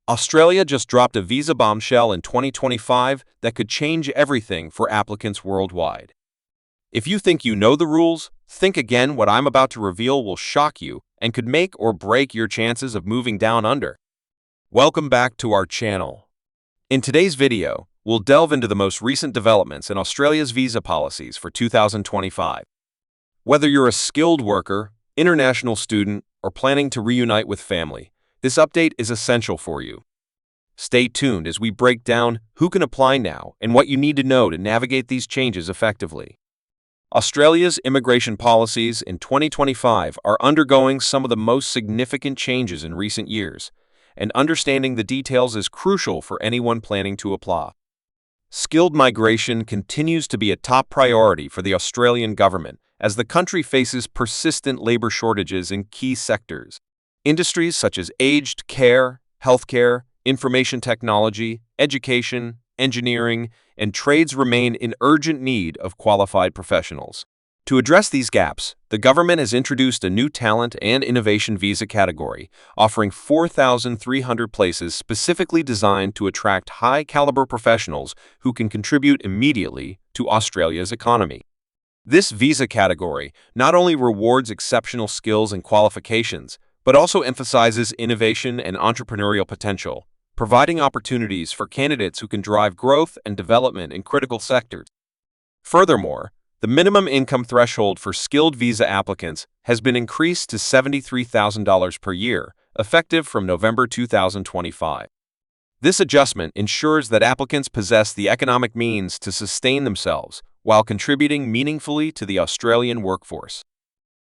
Australia just dropped a visa bombshell in 2025 that could change everything for applicants worldwide. If you think you know the rules, think again. What I'm about to reveal will shock you and could make or break your chances of moving down under. Welcome back to our channel. In today's video, we'll delve into the most recent developments in Australia's visa policies for 2025. Whether you're a skilled worker, international student, or planning to reunite with family, this update is essential for you. Stay tuned as we break down who can apply now and what you need to know to navigate these changes effectively. Australia's immigration policies in 2025 are undergoing some of the most significant changes in recent years, and understanding the details is crucial for anyone planning to apply. Skilled migration continues to be a top priority for the Australian government as the country faces persistent labor shortages in key sectors. Industries such as aged care, healthcare, information technology, education, engineering, and trades remain in urgent need of qualified professionals. To address these gaps, the government has introduced a new talent and innovation visa category, offering 4,300 places specifically designed to attract high-caliber professionals who can contribute immediately to Australia's economy. This visa category not only rewards exceptional skills and qualifications, but also emphasizes innovation and entrepreneurial potential, providing opportunities for candidates who can drive growth and development in critical sectors. Furthermore, the minimum income threshold for skilled visa applicants has been increased to $73,000 per year, effective from November 2025. This adjustment ensures that applicants possess the economic means to sustain themselves while contributing meaningfully to the Australian workforce.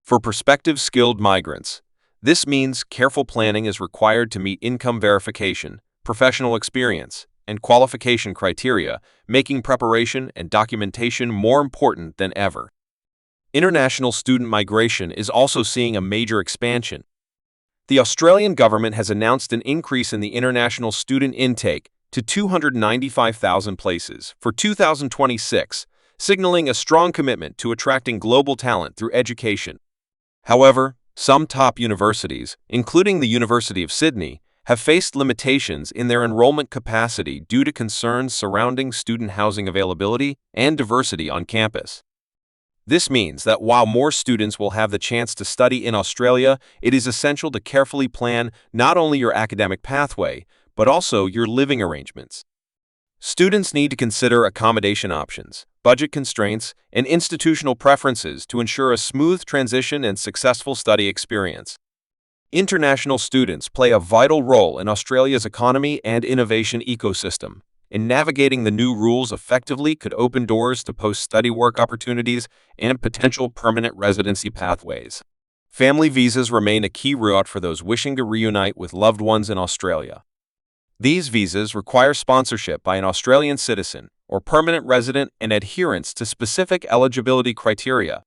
For prospective skilled migrants, this means careful planning is required to meet income verification, professional experience, and qualification criteria, making preparation and documentation more important than ever. International student migration is also seeing a major expansion. The Australian government has announced an increase in the international student intake to 295,000 places for 2026, signaling a strong commitment to attracting global talent through education. However, some top universities, including the University of Sydney, have faced limitations in their enrollment capacity due to concerns surrounding student housing availability and diversity on campus. This means that while more students will have the chance to study in Australia, it is essential to carefully plan not only your academic pathway, but also your living arrangements. Students need to consider accommodation options, budget constraints, and institutional preferences to ensure a smooth transition and successful study experience. International students play a vital role in Australia's economy and innovation ecosystem, and navigating the new rules effectively could open doors to post-study work opportunities and potential permanent residency pathways. Family visas remain a key route for those wishing to reunite with loved ones in Australia. These visas require sponsorship by an Australian citizen or permanent resident and adherence to specific eligibility criteria.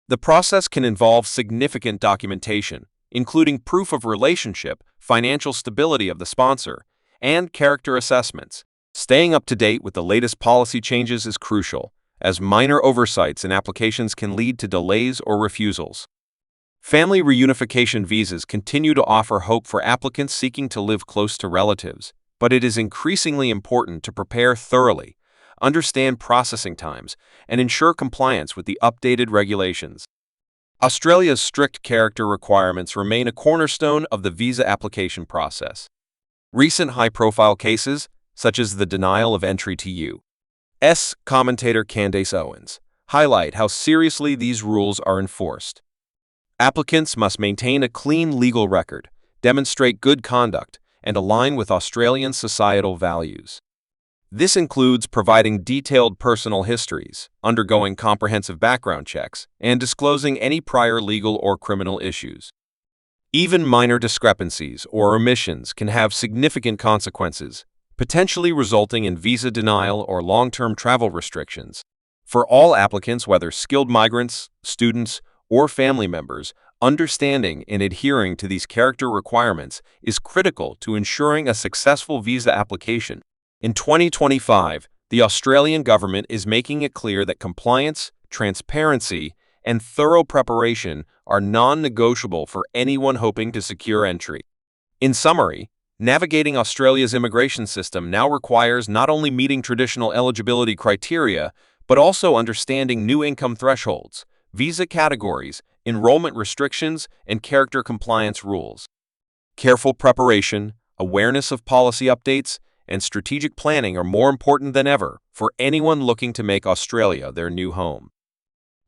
The process can involve significant documentation, including proof of relationship, financial stability of the sponsor, and character assessments. Staying up to date with the latest policy changes is crucial, as minor oversights in applications can lead to delays or refusals. Family reunification visas continue to offer hope for applicants seeking to live close to relatives, but it is increasingly important to prepare thoroughly, understand processing times, and ensure compliance with the updated regulations. Australia's strict character requirements remain a cornerstone of the visa application process. Recent high-profile cases, such as the denial of entry to U.S. commentator Candace Owens, highlight how seriously these rules are enforced. Applicants must maintain a clean legal record, demonstrate good conduct, and align with Australian societal values. This includes providing detailed personal histories, undergoing comprehensive background checks, and disclosing any prior legal or criminal issues. Even minor discrepancies or omissions can have significant consequences, potentially resulting in visa denial or long-term travel restrictions. For all applicants, whether skilled migrants, students, or family members, understanding and adhering to these character requirements is critical to ensuring a successful visa application. In 2025, the Australian government is making it clear that compliance, transparency, and thorough preparation are non-negotiable for anyone hoping to secure entry. In summary, Navigating Australia's immigration system now requires not only meeting traditional eligibility criteria, but also understanding new income thresholds, visa categories, enrollment restrictions, and character compliance rules. Careful preparation, awareness of policy updates, and strategic planning are more important than ever for anyone looking to make Australia their new home.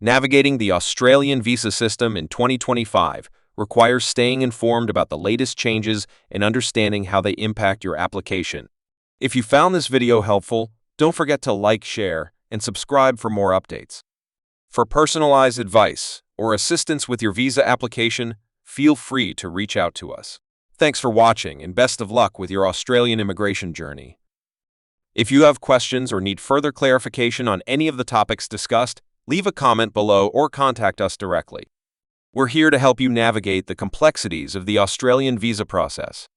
Navigating the Australian visa system in 2025 requires staying informed about the latest changes and understanding how they impact your application. If you found this video helpful, don't forget to like, share, and subscribe for more updates. For personalized advice or assistance with your visa application, feel free to reach out to us. Thanks for watching and best of luck with your Australian immigration journey. If you have questions or need further clarification on any of the topics discussed, leave a comment below or contact us directly. We're here to help you navigate the complexities of the Australian visa process.